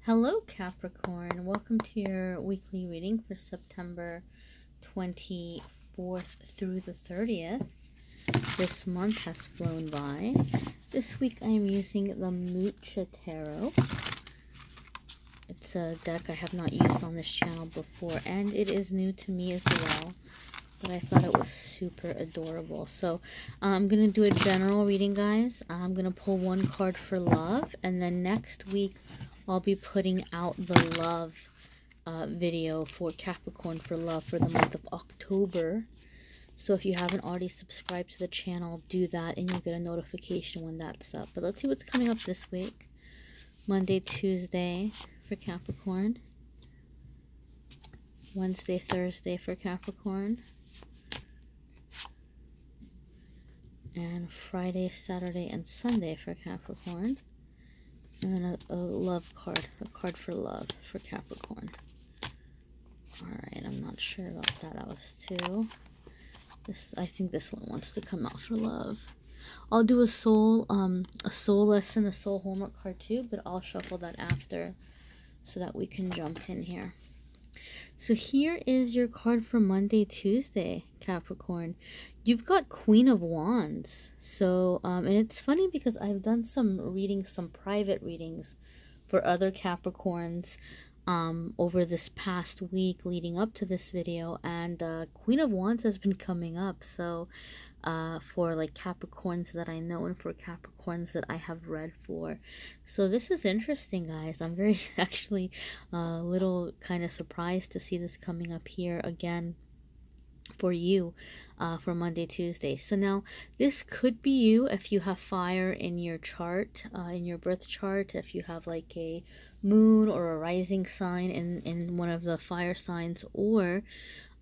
Hello Capricorn, welcome to your weekly reading for September 24th through the 30th. This month has flown by. This week I am using the Mucha Tarot. It's a deck I have not used on this channel before, and it is new to me as well, but I thought it was super adorable. So I'm going to do a general reading, guys. I'm going to pull one card for love, and then next week I'll be putting out the love video for Capricorn for love for the month of October. So if you haven't already subscribed to the channel, do that and you'll get a notification when that's up. But let's see what's coming up this week. Monday, Tuesday for Capricorn. Wednesday, Thursday for Capricorn. And Friday, Saturday, and Sunday for Capricorn. And then a love card, a card for love for Capricorn. Alright, I'm not sure about that. That was two. I think this one wants to come out for love. I'll do a soul lesson, a soul homework card too, but I'll shuffle that after so that we can jump in here. So here is your card for Monday, Tuesday, Capricorn. You've got Queen of Wands. So, and it's funny because I've done some readings, some private readings for other Capricorns over this past week leading up to this video, and Queen of Wands has been coming up. So for like Capricorns that I know and for Capricorns that I have read for. So this is interesting, guys. I'm very actually a little kind of surprised to see this coming up here again for you for Monday, Tuesday. So now this could be you if you have fire in your chart, in your birth chart, if you have like a moon or a rising sign in one of the fire signs, or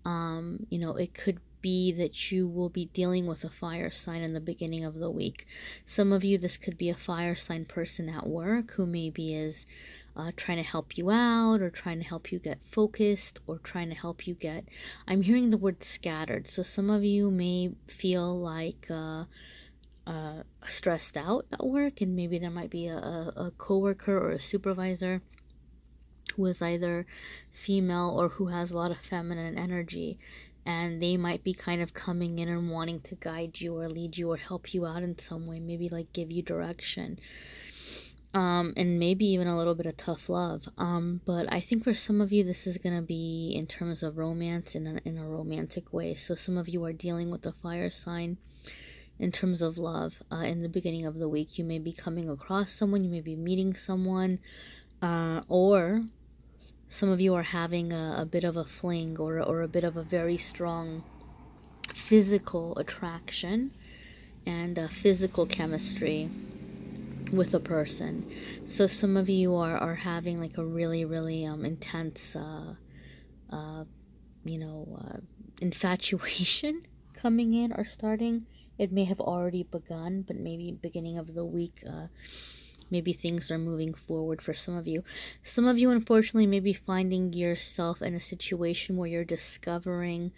you know, it could be that you will be dealing with a fire sign in the beginning of the week. Some of you, this could be a fire sign person at work who maybe is trying to help you out, or trying to help you get focused, or trying to help you get, I'm hearing the word scattered. So some of you may feel like stressed out at work, and maybe there might be a coworker or a supervisor who is either female or who has a lot of feminine energy, and they might be kind of coming in and wanting to guide you or lead you or help you out in some way, maybe like give you direction, and maybe even a little bit of tough love. But I think for some of you this is going to be in terms of romance, in a romantic way. So some of you are dealing with the fire sign in terms of love. In the beginning of the week, you may be coming across someone, you may be meeting someone, or some of you are having a bit of a fling, or a bit of a very strong physical attraction and physical chemistry with a person. So some of you are having like a really, really intense, you know, infatuation coming in or starting. It may have already begun, but maybe beginning of the week, maybe things are moving forward for some of you. Some of you, unfortunately, may be finding yourself in a situation where you're discovering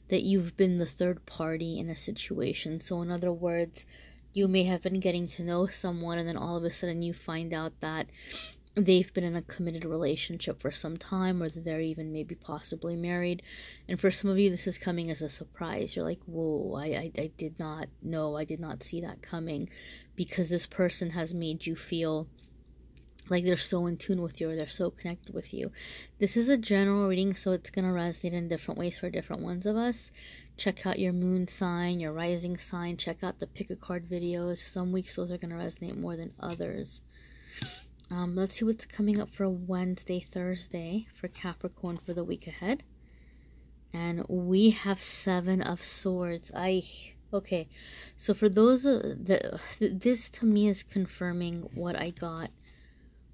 that you've been the third party in a situation. So in other words, you may have been getting to know someone, and then all of a sudden you find out that they've been in a committed relationship for some time, or that they're even maybe possibly married. And for some of you, this is coming as a surprise. You're like, whoa, I did not know, I did not see that coming, because this person has made you feel like they're so in tune with you, or they're so connected with you. This is a general reading, so it's going to resonate in different ways for different ones of us. Check out your moon sign, your rising sign. Check out the pick a card videos. Some weeks those are going to resonate more than others. Let's see what's coming up for Wednesday, Thursday for Capricorn for the week ahead. And we have Seven of Swords. Okay, so for those this to me is confirming what I got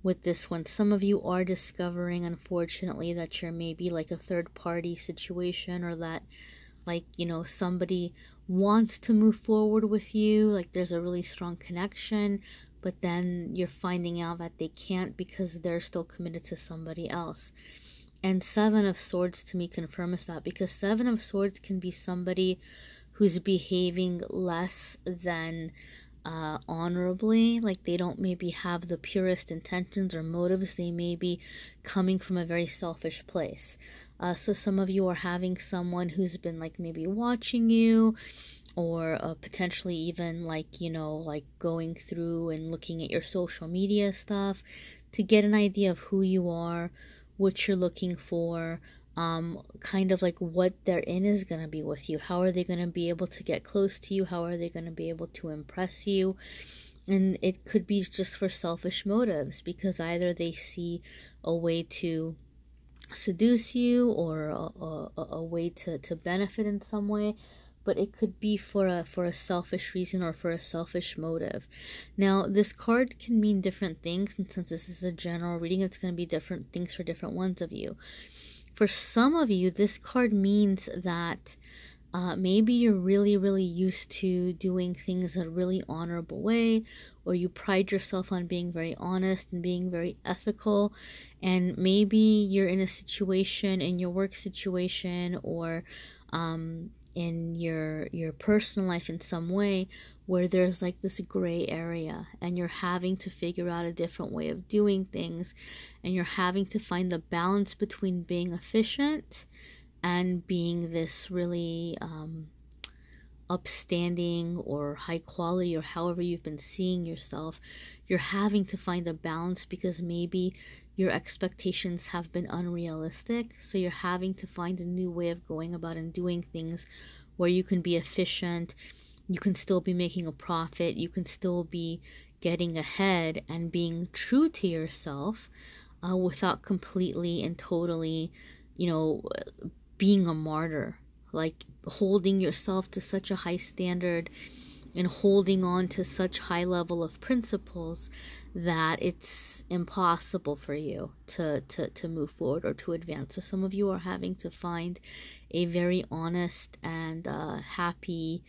with this one. Some of you are discovering, unfortunately, that you're maybe like a third party situation, or that, like, you know, somebody wants to move forward with you, like there's a really strong connection, but then you're finding out that they can't because they're still committed to somebody else. And Seven of Swords to me confirms that, because Seven of Swords can be somebody who's behaving less than honorably. Like they don't maybe have the purest intentions or motives. They may be coming from a very selfish place. So some of you are having someone who's been like maybe watching you, or potentially even like, you know, like going through and looking at your social media stuff to get an idea of who you are, what you're looking for, kind of like what their in is going to be with you. How are they going to be able to get close to you? How are they going to be able to impress you? And it could be just for selfish motives, because either they see a way to seduce you, or a way to benefit in some way, but it could be for a selfish reason or for a selfish motive. Now, this card can mean different things, and since this is a general reading, it's going to be different things for different ones of you. For some of you, this card means that maybe you're really used to doing things in a really honorable way, or you pride yourself on being very honest and being very ethical, and maybe you're in a situation, in your work situation, or in your personal life in some way, where there's like this gray area, and you're having to figure out a different way of doing things, and you're having to find the balance between being efficient and being this really upstanding or high quality, or however you've been seeing yourself. You're having to find a balance because maybe your expectations have been unrealistic, so you're having to find a new way of going about and doing things where you can be efficient, you can still be making a profit, you can still be getting ahead and being true to yourself, without completely and totally, you know, being a martyr, like holding yourself to such a high standard and holding on to such high level of principles that it's impossible for you to move forward or to advance. So some of you are having to find a very honest and happy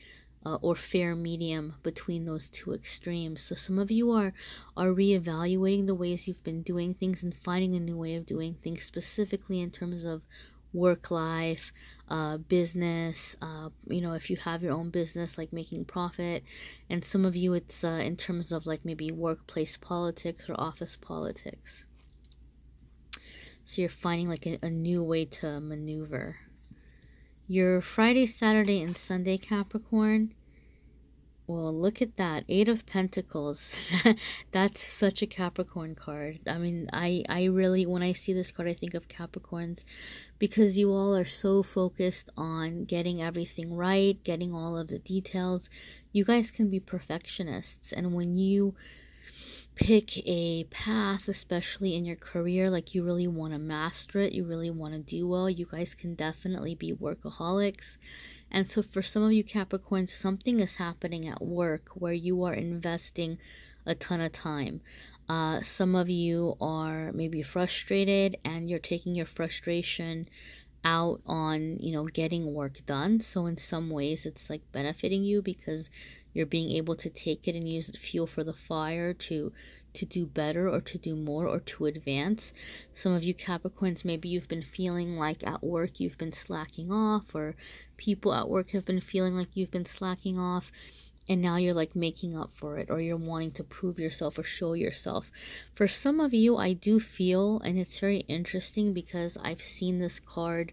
or fair medium between those two extremes. So some of you are reevaluating the ways you've been doing things and finding a new way of doing things, specifically in terms of work life, business, you know, if you have your own business, like making profit. And some of you, it's in terms of like maybe workplace politics or office politics. So you're finding like a new way to maneuver. Your Friday, Saturday, and Sunday, Capricorn. Well, look at that. 8 of Pentacles. That's such a Capricorn card. I mean, I really, when I see this card, I think of Capricorns, because you all are so focused on getting everything right, getting all of the details. You guys can be perfectionists. And when you pick a path, especially in your career, like you really want to master it, you really want to do well, you guys can definitely be workaholics. And so for some of you Capricorns, something is happening at work where you are investing a ton of time. Some of you are maybe frustrated, and you're taking your frustration out on, you know, getting work done. So in some ways it's like benefiting you, because you're being able to take it and use it fuel for the fire to do better, or to do more, or to advance. Some of you Capricorns, maybe you've been feeling like at work you've been slacking off, or people at work have been feeling like you've been slacking off, and now you're like making up for it, or you're wanting to prove yourself or show yourself. For some of you, I do feel, and it's very interesting because I've seen this card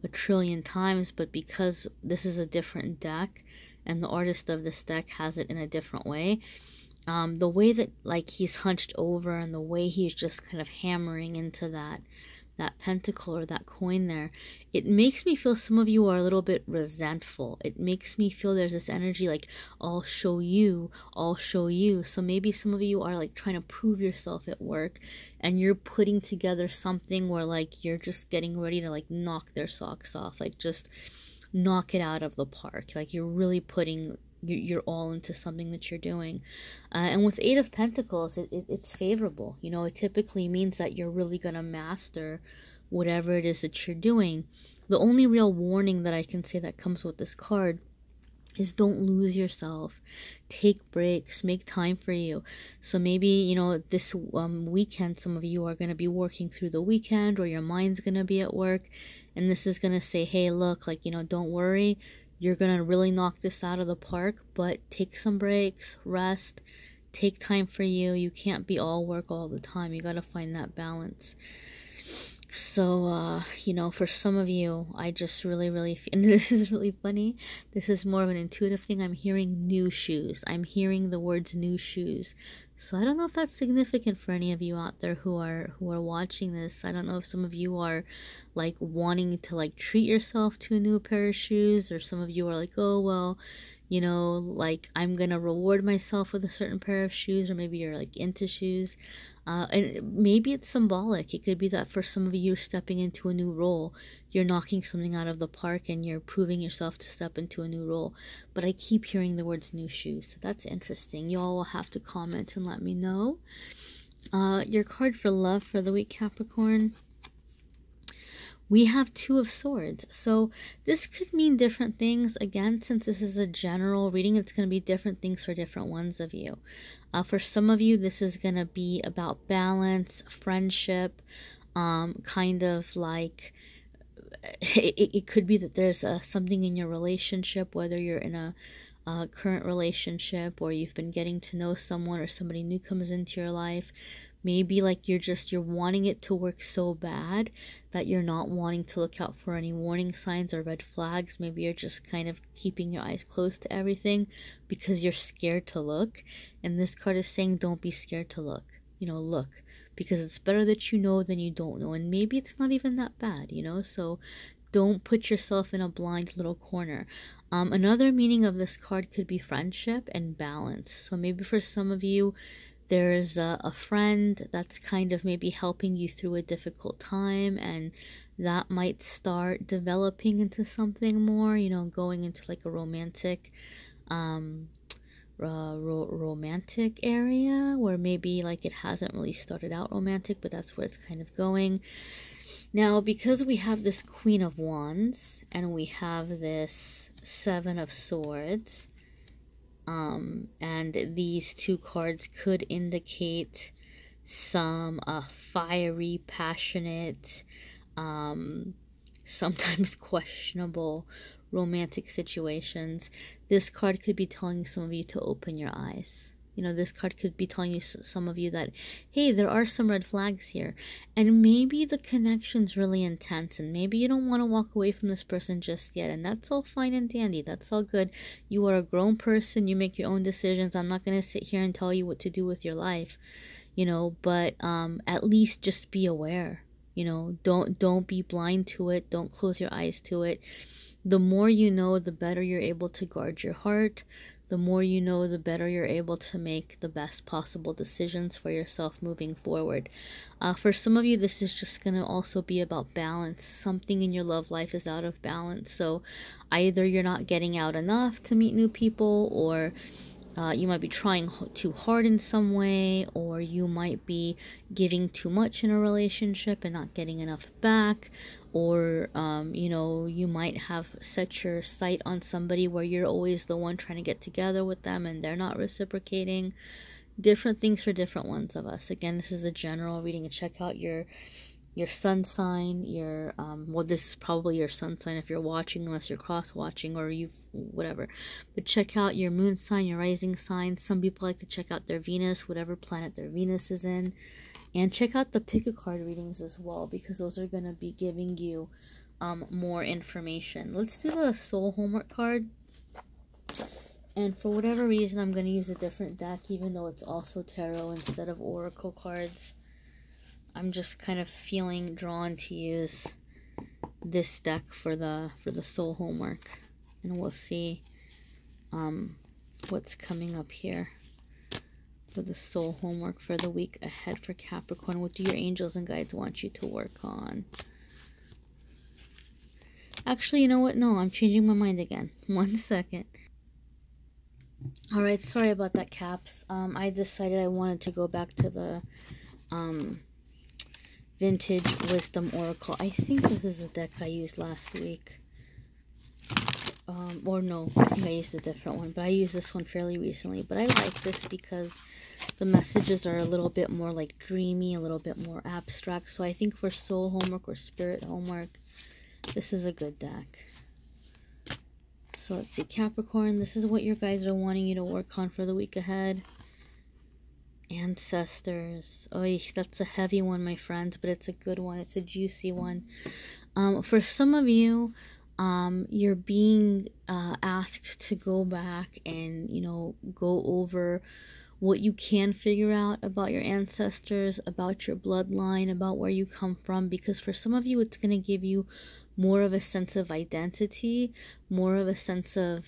a trillion times, but because this is a different deck and the artist of this deck has it in a different way, the way that like he's hunched over, and the way he's just kind of hammering into that pentacle or that coin there, it makes me feel some of you are a little bit resentful. It makes me feel there's this energy like, I'll show you, I'll show you. So maybe some of you are like trying to prove yourself at work, and you're putting together something where like you're just getting ready to like knock their socks off, like just knock it out of the park. Like you're really putting you're all into something that you're doing. And with 8 of Pentacles, it's favorable. You know, it typically means that you're really going to master whatever it is that you're doing. The only real warning that I can say that comes with this card is don't lose yourself. Take breaks, make time for you. So maybe, you know, this weekend, some of you are going to be working through the weekend, or your mind's going to be at work, and this is going to say, hey, look, like, you know, don't worry. You're going to really knock this out of the park, but take some breaks, rest, take time for you. You can't be all work all the time. You got to find that balance. So, you know, for some of you, I just really, and this is really funny. This is more of an intuitive thing. I'm hearing new shoes. I'm hearing the words new shoes. So I don't know if that's significant for any of you out there who are watching this. I don't know if some of you are like wanting to like treat yourself to a new pair of shoes, or some of you are like, oh, well, you know, like I'm gonna reward myself with a certain pair of shoes, or maybe you're like into shoes. And maybe it's symbolic. It could be that for some of you, you're stepping into a new role. You're knocking something out of the park and you're proving yourself to step into a new role. But I keep hearing the words new shoes. So that's interesting. You all will have to comment and let me know. Your card for love for the week, Capricorn. We have Two of Swords. So this could mean different things. Again, since this is a general reading, it's going to be different things for different ones of you. For some of you, this is going to be about balance, friendship, kind of like, it could be that there's something in your relationship, whether you're in a current relationship or you've been getting to know someone or somebody new comes into your life. Maybe like you're wanting it to work so bad that you're not wanting to look out for any warning signs or red flags. Maybe you're just kind of keeping your eyes closed to everything because you're scared to look. And this card is saying don't be scared to look. You know, look. Because it's better that you know than you don't know. And maybe it's not even that bad, you know. So don't put yourself in a blind little corner. Another meaning of this card could be friendship and balance. So maybe for some of you, there's a friend that's kind of maybe helping you through a difficult time, and that might start developing into something more, you know, going into like a romantic romantic area, where maybe like it hasn't really started out romantic, but that's where it's kind of going. Now, because we have this Queen of Wands and we have this Seven of Swords, and these two cards could indicate some fiery, passionate, sometimes questionable romantic situations. This card could be telling some of you to open your eyes. You know, this card could be telling you, some of you, that, hey, there are some red flags here. And maybe the connection's really intense, and maybe you don't want to walk away from this person just yet. And that's all fine and dandy. That's all good. You are a grown person. You make your own decisions. I'm not going to sit here and tell you what to do with your life, you know, but at least just be aware. You know, don't be blind to it. Don't close your eyes to it. The more you know, the better you're able to guard your heart. The more you know, the better you're able to make the best possible decisions for yourself moving forward. For some of you, this is just going to also be about balance. Something in your love life is out of balance. So either you're not getting out enough to meet new people, or you might be trying too hard in some way, or you might be giving too much in a relationship and not getting enough back, or you know, you might have set your sight on somebody where you're always the one trying to get together with them and they're not reciprocating. Different things for different ones of us. Again, this is a general reading, and check out your sun sign, your well, this is probably your sun sign if you're watching, unless you're cross watching or you've whatever. But check out your moon sign, your rising sign. Some people like to check out their Venus, whatever planet their Venus is in. And check out the pick a card readings as well, because those are going to be giving you more information. Let's do the soul homework card. And for whatever reason, I'm going to use a different deck, even though it's also tarot instead of oracle cards. I'm just kind of feeling drawn to use this deck for the soul homework, and we'll see what's coming up here for the soul homework for the week ahead for Capricorn. What do your angels and guides want you to work on? Actually, you know what? No, I'm changing my mind again. 1 second. All right, sorry about that, Caps. I decided I wanted to go back to the Vintage Wisdom Oracle. I think this is a deck I used last week. Or no, I think I used a different one, but I used this one fairly recently. But I like this because the messages are a little bit more like dreamy, a little bit more abstract. So I think for soul homework or spirit homework, this is a good deck. So let's see, Capricorn, this is what your guys are wanting you to work on for the week ahead. Ancestors. Oh, that's a heavy one, my friends, but it's a good one. It's a juicy one. For some of you, you're being asked to go back and, you know, go over what you can figure out about your ancestors, about your bloodline, about where you come from, because for some of you, it's going to give you more of a sense of identity, more of a sense of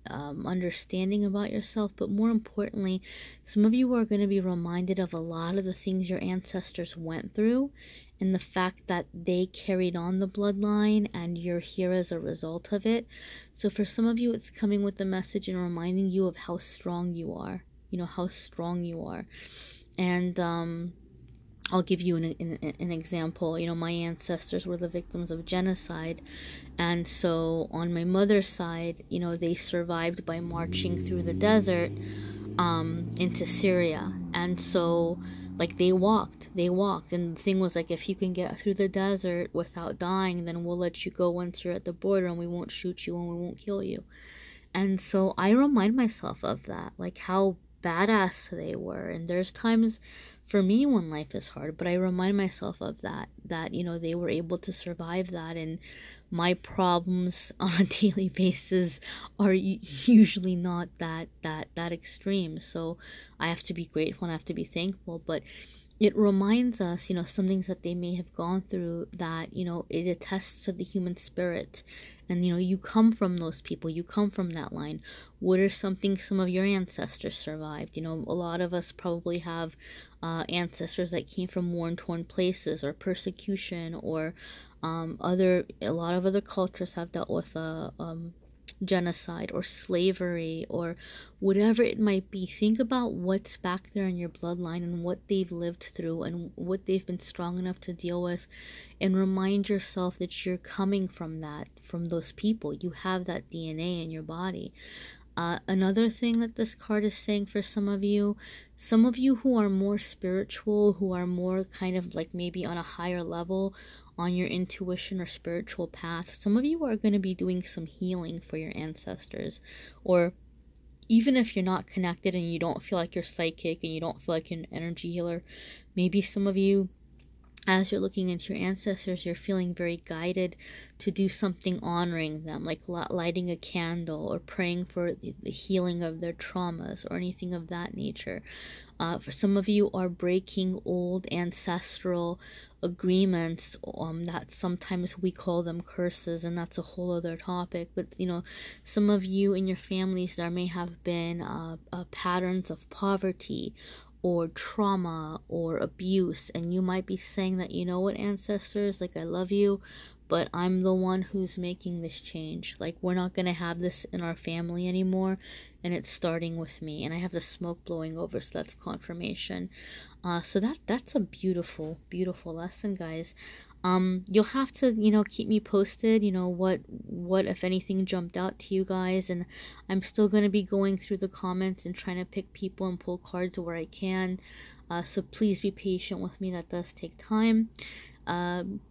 understanding about yourself, but more importantly, some of you are going to be reminded of a lot of the things your ancestors went through, and the fact that they carried on the bloodline and you're here as a result of it. So for some of you, it's coming with the message and reminding you of how strong you are, you know, how strong you are. And I'll give you an example. You know, my ancestors were the victims of genocide, and so on my mother's side, you know, they survived by marching through the desert into Syria. And so, like, they walked, and the thing was, like, if you can get through the desert without dying, then we'll let you go once you're at the border, and we won't shoot you and we won't kill you. And so I remind myself of that, like how badass they were. And there's times for me when life is hard, but I remind myself of that, you know, they were able to survive that, and my problems on a daily basis are usually not that extreme. So I have to be grateful and I have to be thankful, but it reminds us, you know, some things that they may have gone through, that, you know, it attests to the human spirit. And, you know, you come from those people, you come from that line. What are some things some of your ancestors survived? You know, a lot of us probably have ancestors that came from war-torn places, or persecution, or a lot of other cultures have dealt with genocide or slavery or whatever it might be. Think about what's back there in your bloodline and what they've lived through and what they've been strong enough to deal with, and remind yourself that you're coming from that, from those people. You have that DNA in your body. Another thing that this card is saying for some of you who are more spiritual, who are more kind of like maybe on a higher level on your intuition or spiritual path, some of you are going to be doing some healing for your ancestors. Or even if you're not connected and you don't feel like you're psychic and you don't feel like you're an energy healer, maybe some of you, as you're looking into your ancestors, you're feeling very guided to do something honoring them, like lighting a candle or praying for the healing of their traumas or anything of that nature. For some of you are breaking old ancestral agreements that sometimes we call them curses, and that's a whole other topic. But, you know, some of you in your families, there may have been patterns of poverty or trauma or abuse, and you might be saying that, you know what, ancestors, like, I love you, but I'm the one who's making this change. Like, we're not going to have this in our family anymore, and it's starting with me. And I have the smoke blowing over, so that's confirmation. So that's a beautiful, beautiful lesson, guys. You'll have to, you know, keep me posted, you know, what if anything jumped out to you guys. And I'm still going to be going through the comments and trying to pick people and pull cards where I can. So please be patient with me. That does take time.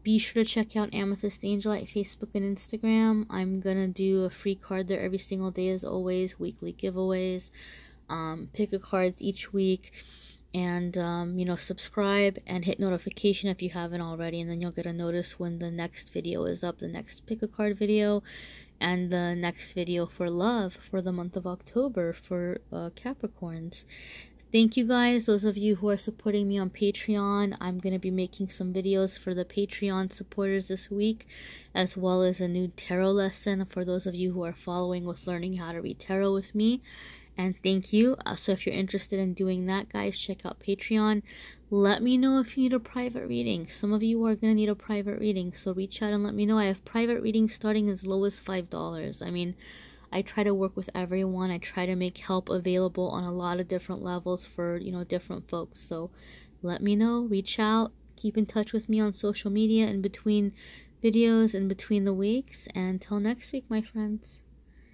Be sure to check out AmethystAngelLight Facebook and Instagram. I'm gonna do a free card there every single day, as always. Weekly giveaways. Pick a card each week. And, you know, subscribe and hit notification if you haven't already, and then you'll get a notice when the next video is up, the next pick a card video, and the next video for love for the month of October for Capricorns. Thank you guys, those of you who are supporting me on Patreon. I'm going to be making some videos for the Patreon supporters this week, as well as a new tarot lesson for those of you who are following with learning how to read tarot with me. And thank you. So if you're interested in doing that, guys, check out Patreon. Let me know if you need a private reading. Some of you are going to need a private reading, so reach out and let me know. I have private readings starting as low as $5. I mean, I try to work with everyone. I try to make help available on a lot of different levels for, you know, different folks. So let me know, reach out, keep in touch with me on social media in between videos, in between the weeks. And until next week, my friends.